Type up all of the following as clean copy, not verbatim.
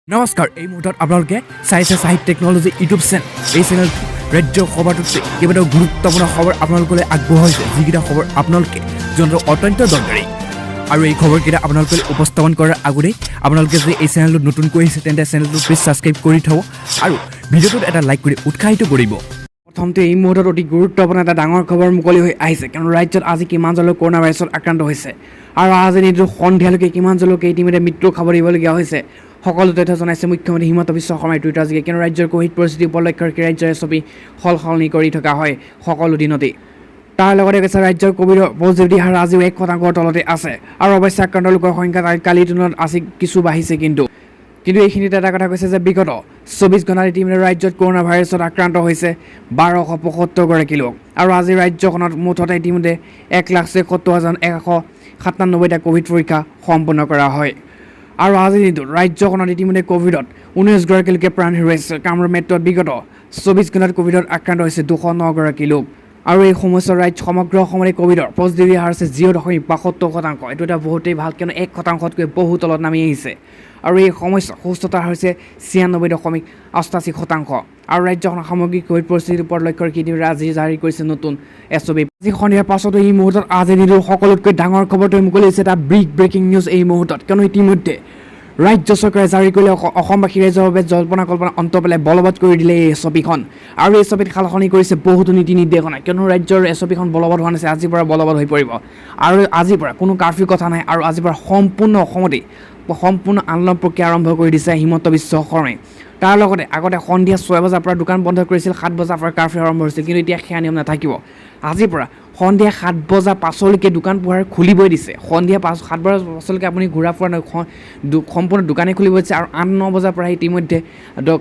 নমস্কাৰ এই মুহূৰ্তত আপোনালোকে চাইছে সাহিত্য টেকনলজি ইউটিউব চেনেল এই চেনেল ৰাজ্যৰ খবৰটোতে কেইবাটাও গুৰুত্বপূৰ্ণ খবৰ আপোনালোকলৈ আগবঢ়াইছে যিকেইটা খবৰ আপোনালোকে জনাটো অত্যন্ত দৰকাৰী আৰু এই খবৰকেইটা আপোনালোকে উপস্থাপন কৰাৰ আগতেই আপোনালোকে যদি এই চেনেলটো নতুনকৈ আহিছে তেন্তে চেনেলটো প্লিজ ছাবস্ক্ৰাইব কৰি থ'ব আৰু ভিডিঅ'টোত এটা লাইক কৰি উৎসাহিত কৰিব। প্ৰথমতে এই মুহূৰ্তত অতি গুৰুত্বপূৰ্ণ এটা ডাঙৰ খবৰ মুকলি হৈ আহিছে কাৰণ ৰাজ্যত আজি কিমানজন কৰোনা ভাইৰাছত আক্ৰান্ত হৈছে আৰু আজি নিশা সন্ধিয়ালৈকে কিমানজনকে ইতিমধ্যে মৃত্যুৰ খবৰ দিবলগীয়া হৈছে। সকলো তথ্য জনাইছে মুখ্যমন্ত্ৰী হিমন্ত বিশ্ব শৰ্মাই টুইটাৰ যোগে কিয়নো ৰাজ্যৰ কোভিড পৰিস্থিতি উপলক্ষে ৰাজ্যৰ ছবি সলসলনি কৰি থকা হয় সকলো দিনতেই। তাৰ লগতে কৈছে ৰাজ্যৰ কোভিডৰ পজিটিভিটি হাৰ আজিও 1% তলতে আছে আৰু অৱশ্যে আক্ৰান্ত লোকৰ সংখ্যা কালিৰ তুলনাত আজি কিছু বাঢ়িছে কিন্তু এইখিনিতে এটা কথা কৈছে যে বিগত 24 ঘণ্টাত ইতিমধ্যে ৰাজ্যত কৰোনা ভাইৰাছত আক্ৰান্ত হৈছে 1275 গৰাকী লোক আৰু আজি ৰাজ্যখনত মুঠতে ইতিমধ্যে 1,76,197টা কোভিড পৰীক্ষা সম্পন্ন কৰা হয় আৰু আজি দিনটোত ৰাজ্যখনত ইতিমধ্যে কোভিডত 19 গৰাকী লোকে প্ৰাণ হেৰুৱাইছে। কামৰূপ মেট্ৰত বিগত 24 ঘণ্টাত কোভিডত আক্ৰান্ত হৈছে 209 গৰাকী লোক আৰু এই সময়ছোৱাত ৰাজ্য সমগ্ৰ অসমতে কোভিডৰ পজিটিভিটি হাৰ হৈছে 0.72%। এইটো এটা বহুতেই ভাল কিয়নো 1%তকৈ বহু তলত নামি আহিছে আৰু এই সময়ছোৱাত সুস্থতাৰ হৈছে 96.88% আৰু ৰাজ্যখনৰ সামগ্ৰিক কোভিড পৰিস্থিতিৰ ওপৰত লক্ষ্য ৰাখি আজি জাৰি কৰিছে নতুন SOP। আজি সন্ধিয়াৰ পাছতো এই মুহূৰ্তত আজি দিনটোৰ সকলোতকৈ ডাঙৰ খবৰটো মুকলি হৈছে এটা ব্ৰেকিং নিউজ এই মুহূৰ্তত কিয়নো ইতিমধ্যে ৰাজ্য চৰকাৰে জাৰি কৰিলে অসমবাসী ৰাইজৰ বাবে জল্পনা কল্পনা অন্ত পেলাই বলবৎ কৰি দিলে এই SOPখন আৰু এই SOPত সালসলনি কৰিছে বহুতো নীতি নিৰ্দেশনা কিয়নো ৰাজ্যৰ SOPখন বলবৎ হোৱা নাছিল আজিৰ পৰা বলবৎ হৈ পৰিব আৰু আজিৰ পৰা কোনো কাৰ্ফিউ কথা নাই আৰু আজিৰ পৰা সম্পূৰ্ণ অসমতেই সম্পূৰ্ণ আন্দোলন প্ৰক্ৰিয়া আৰম্ভ কৰি দিছে হিমন্ত বিশ্ব শৰ্মাই। তাৰ লগতে আগতে সন্ধিয়া 6 বজাৰ পৰা দোকান বন্ধ কৰিছিল 7 বজাৰ পৰা কাৰ্ফিউ আৰম্ভ হৈছিল কিন্তু এতিয়া সেয়া নিয়ম নাথাকিব। আজিৰ পৰা সন্ধিয়া 7 বজাৰ পাছলৈকে দোকান পোহাৰ খুলিবই দিছে। সন্ধিয়া 7 বজাৰ পাছলৈকে আপুনি ঘূৰা ফুৰা সম্পূৰ্ণ দোকানেই খুলিব দিছে আৰু 8-9 বজাৰ পৰা ইতিমধ্যে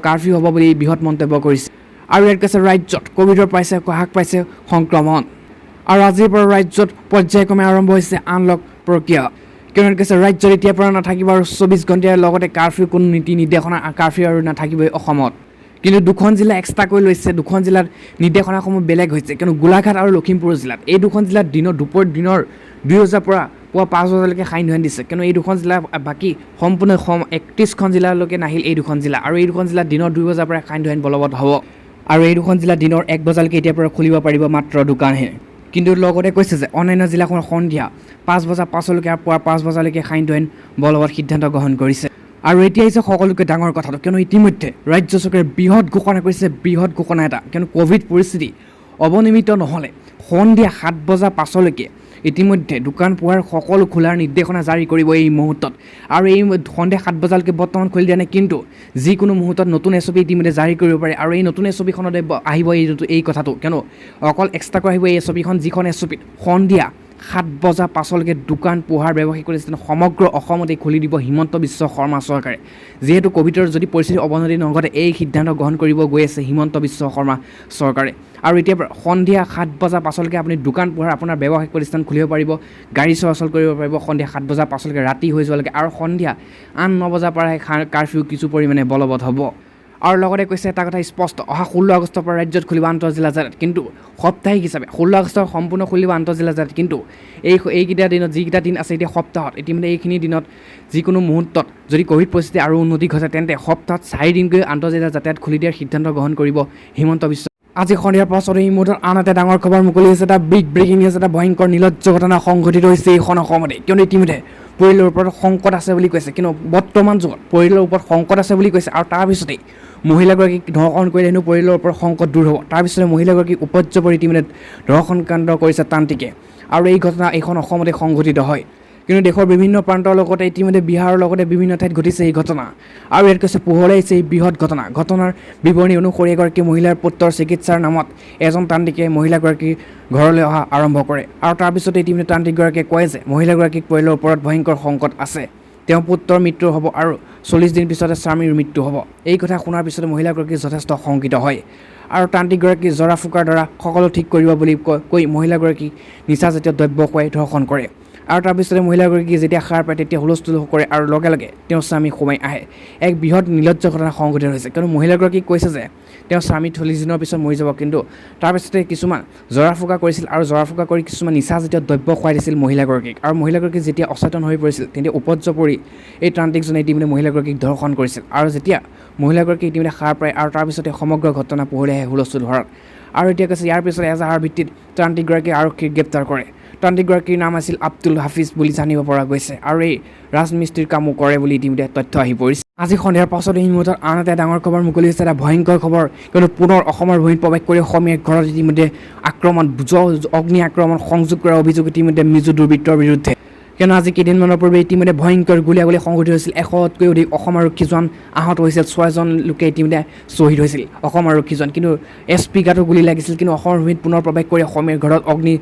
কাৰ্ফিউ হ'ব বুলি বৃহৎ মন্তব্য কৰিছে আৰু ইয়াত কৈছে ৰাজ্যত কোভিডৰ হ্ৰাস পাইছে সংক্ৰমণ আৰু আজিৰ পৰা ৰাজ্যত পৰ্যায়ক্ৰমে আৰম্ভ হৈছে আনলক প্ৰক্ৰিয়া কিয়নো কৈছে ৰাজ্যত এতিয়াৰ পৰা নাথাকিব আৰু 24 ঘণ্টাৰ লগতে কাৰ্ফিউ কোনো নীতি নিৰ্দেশনা কাৰ্ফিউ আৰু নাথাকিবই অসমত। কিন্তু দুখন জিলা এক্সট্ৰাকৈ লৈছে, দুখন জিলাত নিৰ্দেশনাসমূহ বেলেগ হৈছে কিয়নো গোলাঘাট আৰু লখিমপুৰ জিলাত এই দুখন জিলাত দিনৰ 2 বজাৰ পৰা পুৱা 5 বজালৈকে সাইন ধন দিছে কিয়নো এই দুখন জিলা বাকী সম্পূৰ্ণ 31খন জিলালৈকে নাহিল এই দুখন জিলা আৰু এই দুখন জিলাত দিনৰ 2 বজাৰ পৰা সাইন ধন বলবৎ হ'ব আৰু এই দুখন জিলাত দিনৰ 1 বজালৈকে এতিয়াৰ পৰা খুলিব পাৰিব মাত্ৰ দোকানহে। কিন্তু লগতে কৈছে যে অন্যান্য জিলাখনৰ সন্ধিয়া 5 বজাৰ পাছলৈকে আৰু পুৱা 5 বজালৈকে সাইন ধন বলবৎ সিদ্ধান্ত গ্ৰহণ কৰিছে আৰু এতিয়া হৈছে সকলোতকৈ ডাঙৰ কথাটো কিয়নো ইতিমধ্যে ৰাজ্য চৰকাৰে বৃহৎ ঘোষণা কৰিছে বৃহৎ ঘোষণা এটা কিয়নো কোভিড পৰিস্থিতি অৱনমিত নহ'লে সন্ধিয়া 7 বজাৰ পাছলৈকে ইতিমধ্যে দোকান পোহাৰ সকলো খোলাৰ নিৰ্দেশনা জাৰি কৰিব এই মুহূৰ্তত আৰু এই সন্ধিয়া 7 বজালৈকে বৰ্তমান খুলি দিয়া নাই কিন্তু যিকোনো মুহূৰ্তত নতুন SOP ইতিমধ্যে জাৰি কৰিব পাৰে আৰু এই নতুন SOPখনতে আহিব এই কথাটো কিয়নো অকল এক্সট্ৰাকৈ আহিব এই SOPখন যিখন SOPত সন্ধিয়া 7 বজাৰ পাছলৈকে দোকান পোহাৰ ব্যৱসায়িক প্ৰতিষ্ঠান সমগ্ৰ অসমতে খুলি দিব হিমন্ত বিশ্ব শৰ্মা চৰকাৰে। যিহেতু কোভিডৰ যদি পৰিস্থিতি অৱনতি নঘটে এই সিদ্ধান্ত গ্ৰহণ কৰিব গৈ আছে হিমন্ত বিশ্ব শৰ্মা চৰকাৰে আৰু এতিয়া সন্ধিয়া 7 বজাৰ পাছলৈকে আপুনি দোকান পোহাৰ আপোনাৰ ব্যৱসায়িক প্ৰতিষ্ঠান খুলিব পাৰিব, গাড়ী চলাচল কৰিব পাৰিব সন্ধিয়া 7 বজাৰ পাছলৈকে ৰাতি হৈ যোৱালৈকে আৰু সন্ধিয়া 8-9 বজাৰ পৰাহে কাৰ্ফিউ কিছু পৰিমাণে বলবৎ হ'ব আৰু লগতে কৈছে এটা কথা স্পষ্ট অহা 16 আগষ্টৰ পৰা ৰাজ্যত খুলিব আন্তঃজিলা জেগাত কিন্তু সাপ্তাহিক হিচাপে 16 আগষ্টৰ সম্পূৰ্ণ খুলিব আন্তঃজিলা জেগাত কিন্তু এইকেইটা দিনত যিকেইটা দিন আছে এতিয়া সপ্তাহত ইতিমধ্যে এইখিনি দিনত যিকোনো মুহূৰ্তত যদি কোভিড পৰিস্থিতি আৰু উন্নতি ঘটে তেন্তে সপ্তাহত 4 দিনকৈ আন্তঃজিলা যাতায়াত খুলি দিয়াৰ সিদ্ধান্ত গ্ৰহণ কৰিব হিমন্ত বিশ্ব। আজি সন্ধিয়াৰ পাছত এই মুহূৰ্তত আন এটা ডাঙৰ খবৰ মুকলি হৈছে এটা ব্ৰেকিং নিউজ এটা ভয়ংকৰ নিলজ্জ ঘটনা সংঘটিত হৈছে এইখন অসমতে কিয়নো ইতিমধ্যে পৰিয়ালৰ ওপৰত সংকট আছে বুলি কৈছে কিন্তু বৰ্তমান যুগত পৰিয়ালৰ ওপৰত সংকট আছে বুলি কৈছে আৰু তাৰপিছতেই মহিলাগৰাকীক ধৰ্ষণ কৰিলে হেনো পৰিয়ালৰ ওপৰত সংকট দূৰ হ'ব। তাৰপিছতে মহিলাগৰাকীক উপৰ্য কৰি ইতিমধ্যে ধৰ্ষণকাণ্ড কৰিছে তান্ত্ৰিকে আৰু এই ঘটনা এইখন অসমতে সংঘটিত হয় কিন্তু দেশৰ বিভিন্ন প্ৰান্তৰ লগতে ইতিমধ্যে বিহাৰৰ লগতে বিভিন্ন ঠাইত ঘটিছে এই ঘটনা আৰু ইয়াত কৈছে পোহৰে আহিছে এই বৃহৎ ঘটনাৰ বিৱৰণী অনুসৰি এগৰাকী মহিলাৰ পুত্ৰৰ চিকিৎসাৰ নামত এজন তান্ত্ৰিকে মহিলাগৰাকীৰ ঘৰলৈ অহা আৰম্ভ কৰে আৰু তাৰপিছতে ইতিমধ্যে তান্ত্ৰিকগৰাকীয়ে কয় যে মহিলাগৰাকীক পৰিয়ালৰ ওপৰত ভয়ংকৰ সংকট আছে, তেওঁ পুত্ৰৰ মৃত্যু হ'ব আৰু 40 দিন পিছতে স্বামীৰ মৃত্যু হ'ব। এই কথা শুনাৰ পিছতে মহিলাগৰাকী যথেষ্ট শংকিত হয় আৰু তান্ত্ৰিকগৰাকী জৰা ফুকাৰ দ্বাৰা সকলো ঠিক কৰিব বুলি কৈ মহিলাগৰাকীক নিচাজাতীয় দ্ৰব্য খুৱাই ধৰ্ষণ কৰে আৰু তাৰপিছতে মহিলাগৰাকী যেতিয়া সাৰ পায় তেতিয়া হুলস্থুল কৰে আৰু লগে লগে তেওঁৰ স্বামী সোমাই আহে। এক বৃহৎ নিৰ্লজ্জ ঘটনা সংঘটিত হৈছে, কিয়নো মহিলাগৰাকীক কৈছে যে তেওঁৰ স্বামী 40 দিনৰ পিছত মৰি যাব, কিন্তু তাৰপিছতে কিছুমান জৰা ফুকা কৰিছিল আৰু জৰা ফুকা কৰি কিছুমান নিচাজাতীয় দ্ৰব্য খুৱাই দিছিল মহিলাগৰাকীক। আৰু মহিলাগৰাকী যেতিয়া অচেতন হৈ পৰিছিল তেতিয়া উপৰ্য পৰি এই ত্ৰান্তিকজনে ইতিমধ্যে মহিলাগৰাকীক ধৰ্ষণ কৰিছিল। আৰু যেতিয়া মহিলাগৰাকী ইতিমধ্যে সাৰ পায় আৰু তাৰপিছতে সমগ্ৰ ঘটনা পোহৰলৈ আহে হুলস্থুল হোৱাত। আৰু এতিয়া কৈছে ইয়াৰ পিছত এজাহাৰ ভিত্তিত ত্ৰান্তিকগৰাকী আৰক্ষীক গ্ৰেপ্তাৰ কৰে। ত্ৰান্তিকগৰাকীৰ নাম আছিল আব্দুল হাফিজ বুলি জানিব পৰা গৈছে আৰু এই ৰাজমিস্ত্ৰীৰ কামো কৰে বুলি ইতিমধ্যে তথ্য আহি পৰিছে। আজি সন্ধিয়াৰ পাছত এই মুহূৰ্তত আন এটা ডাঙৰ খবৰ মুকলি হৈছে, এটা ভয়ংকৰ খবৰ, কিয়নো পুনৰ অসমৰ ভূমিত প্ৰৱেশ কৰি অসমীয়া ঘৰত ইতিমধ্যে আক্ৰমণ অগ্নি আক্ৰমণ সংযোগ কৰাৰ অভিযোগ ইতিমধ্যে মিজো দুৰ্বৃত্তৰ বিৰুদ্ধে। কিয়নো আজি কেইদিনমানৰ পূৰ্বে ইতিমধ্যে ভয়ংকৰ গুলীয়াগুলী সংঘটিত হৈছিল। 100তকৈ অধিক অসম আৰক্ষী জোৱান আহত হৈছিল, 6জন লোকে ইতিমধ্যে শ্বহীদ হৈছিল অসম আৰক্ষী জোৱান। কিন্তু SP গাতো গুলী লাগিছিল, কিন্তু অসমৰ ভূমিত পুনৰ প্ৰৱেশ কৰি অসমীয়াৰ ঘৰত অগ্নি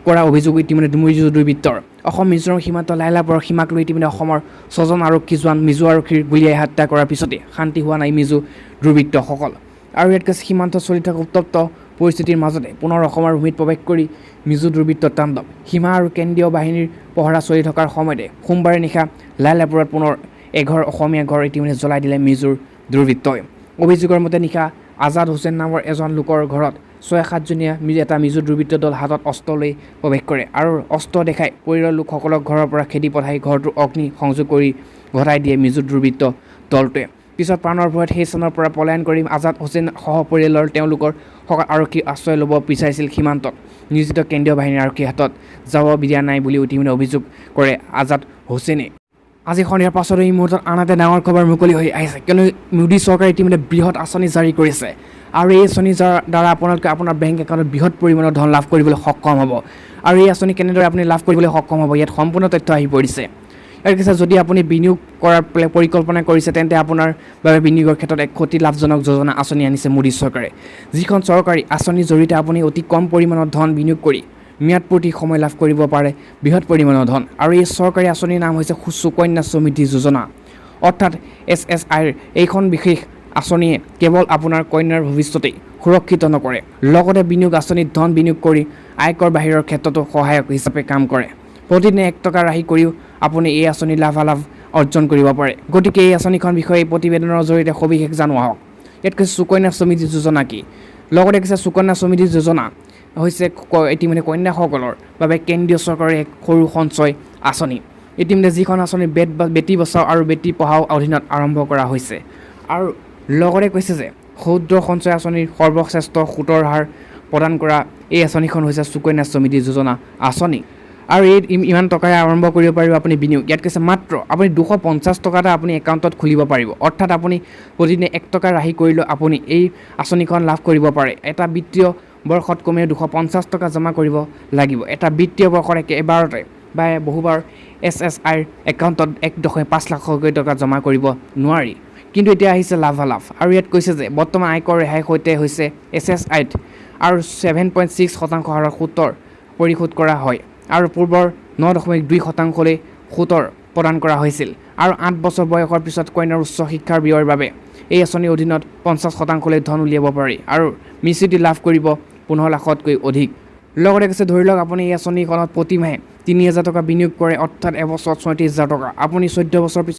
কৰা অভিযোগ ইতিমধ্যে মিজো দুৰ্বৃত্তৰ। অসম মিজোৰাম সীমান্ত লাইলাপুৰৰ সীমাক লৈ ইতিমধ্যে অসমৰ 6জন আৰক্ষী জোৱান মিজো আৰক্ষীৰ গুলীয়াই হত্যা কৰাৰ পিছতে শান্তি হোৱা নাই মিজো দুৰ্বৃত্তসকল। আৰু ইয়াত কৈছে সীমান্ত চলি থকা উত্তপ্ত পৰিস্থিতিৰ মাজতে পুনৰ অসমৰ ভূমিত প্ৰৱেশ কৰি মিজো দুৰ্বৃত্তৰ তাণ্ডৱ। সীমা আৰু কেন্দ্ৰীয় বাহিনীৰ পহৰা চলি থকাৰ সময়তে সোমবাৰে নিশা লাইলাপুৰত পুনৰ এঘৰ অসমীয়া ঘৰ ইতিমধ্যে জ্বলাই দিলে মিজোৰ দুৰ্বৃত্তই। অভিযোগৰ মতে নিশা আজাদ হুছেইন নামৰ এজন লোকৰ ঘৰত 6-7জনীয়া এটা মিজো দুৰ্বৃত্ত দল হাতত অস্ত্ৰ লৈ প্ৰৱেশ কৰে আৰু অস্ত্ৰ দেখাই পৰিয়ালৰ লোকসকলক ঘৰৰ পৰা খেদি পঠাই ঘৰটোৰ অগ্নি সংযোগ কৰি ঘটাই দিয়ে মিজো দুৰ্বৃত্ত দলটোৱে। পিছত প্ৰাণৰ ভয়ত সেই স্থানৰ পৰা পলায়ন কৰি আজাদ হুছেইন সহ পৰিয়ালৰ তেওঁলোকৰ আৰক্ষী আশ্ৰয় ল'ব বিচাৰিছিল সীমান্তত নিয়োজিত কেন্দ্ৰীয় বাহিনীৰ আৰক্ষীৰ হাতত যাব দিয়া নাই বুলি ইতিমধ্যে অভিযোগ কৰে আজাদ হুছেইনে। আজি সন্ধিয়াৰ পাছত এই মুহূৰ্তত আন এটা ডাঙৰ খবৰ মুকলি হৈ আহিছে, কিয়নো মোদী চৰকাৰে ইতিমধ্যে বৃহৎ আঁচনি জাৰি কৰিছে আৰু এই আঁচনিৰ দ্বাৰা আপোনালোকে আপোনাৰ বেংক একাউণ্টত বৃহৎ পৰিমাণৰ ধন লাভ কৰিবলৈ সক্ষম হ'ব। আৰু এই আঁচনি কেনেদৰে আপুনি লাভ কৰিবলৈ সক্ষম হ'ব ইয়াত সম্পূৰ্ণ তথ্য আহি পৰিছে। ইয়াৰ পিছত যদি আপুনি বিনিয়োগ কৰাৰ পৰিকল্পনা কৰিছে তেন্তে আপোনাৰ বাবে বিনিয়োগৰ ক্ষেত্ৰত এক অতি লাভজনক যোজনা আঁচনি আনিছে মোদী চৰকাৰে, যিখন চৰকাৰী আঁচনিৰ জৰিয়তে আপুনি অতি কম পৰিমাণৰ ধন বিনিয়োগ কৰি ম্যাদপূৰ্তি সময় লাভ কৰিব পাৰে বৃহৎ পৰিমাণৰ ধন। আৰু এই চৰকাৰী আঁচনিৰ নাম হৈছে সুকন্যা সমৃদ্ধি যোজনা, অৰ্থাৎ SSIৰ। এইখন বিশেষ আঁচনিয়ে কেৱল আপোনাৰ কন্যাৰ ভৱিষ্যতেই সুৰক্ষিত নকৰে, লগতে বিনিয়োগ আঁচনিত ধন বিনিয়োগ কৰি আয়কৰ বাহিৰৰ ক্ষেত্ৰতো সহায়ক হিচাপে কাম কৰে। প্ৰতিদিনে 1 টকা ৰাহি কৰিও আপুনি এই আঁচনিৰ লাভালাভ অৰ্জন কৰিব পাৰে। গতিকে এই আঁচনিখন বিষয়ে প্ৰতিবেদনৰ জৰিয়তে সবিশেষ জানো আহক। ইয়াত কৈছে সুকন্যা সমৃদ্ধি যোজনা কি, লগতে কৈছে সুকন্যা সমৃদ্ধি যোজনা হৈছে ইতিমধ্যে কন্যাসকলৰ বাবে কেন্দ্ৰীয় চৰকাৰৰ এক সৰু সঞ্চয় আঁচনি। ইতিমধ্যে যিখন আঁচনি বেটী বচাও আৰু বেটী পঢ়াও অধীনত আৰম্ভ কৰা হৈছে। আৰু লগতে কৈছে যে ক্ষুদ্ৰ সঞ্চয় আঁচনিৰ সৰ্বশ্ৰেষ্ঠ সুতৰ হাৰ প্ৰদান কৰা এই আঁচনিখন হৈছে সুকন্যা সমৃদ্ধি যোজনা আঁচনি। আৰু এই ইমান টকাৰে আৰম্ভ কৰিব পাৰিব আপুনি বিনিয়োগ। ইয়াত কৈছে মাত্ৰ আপুনি 250 টকা এটা আপুনি একাউণ্টত খুলিব পাৰিব, অৰ্থাৎ আপুনি প্ৰতিদিনে 1 টকা ৰাহি কৰিলেও আপুনি এই আঁচনিখন লাভ কৰিব পাৰে। এটা বিত্তীয় বৰ্ষত কমেও 250 টকা জমা কৰিব লাগিব। এটা বিত্তীয় বৰ্ষত এবাৰতে বা বহুবাৰ SSIৰ একাউণ্টত 1.5 লাখ টকা জমা কৰিব নোৱাৰি। কিন্তু এতিয়া আহিছে লাভালাভ, আৰু ইয়াত কৈছে যে বৰ্তমান আয়কৰ ৰেহাইৰ সৈতে হৈছে SSIত আৰু 7.6% হাৰত সুতৰ পৰিশোধ কৰা হয় আৰু পূৰ্বৰ 9.2%লৈ সুতৰ প্ৰদান কৰা হৈছিল। আৰু 8 বছৰ বয়সৰ পিছত কন্যাৰ উচ্চ শিক্ষাৰ ব্যয়ৰ বাবে এই আঁচনিৰ অধীনত 50%লৈ ধন উলিয়াব পাৰি আৰু মিচিটি লাভ কৰিব 15 লাখতকৈ অধিক। লগতে কৈছে ধৰি লওক আপুনি এই আঁচনিখনত প্ৰতিমাহে 3,000 টকা বিনিয়োগ কৰে, অৰ্থাৎ এবছৰত 37,000 টকা। আপুনি 14 বছৰ পিছত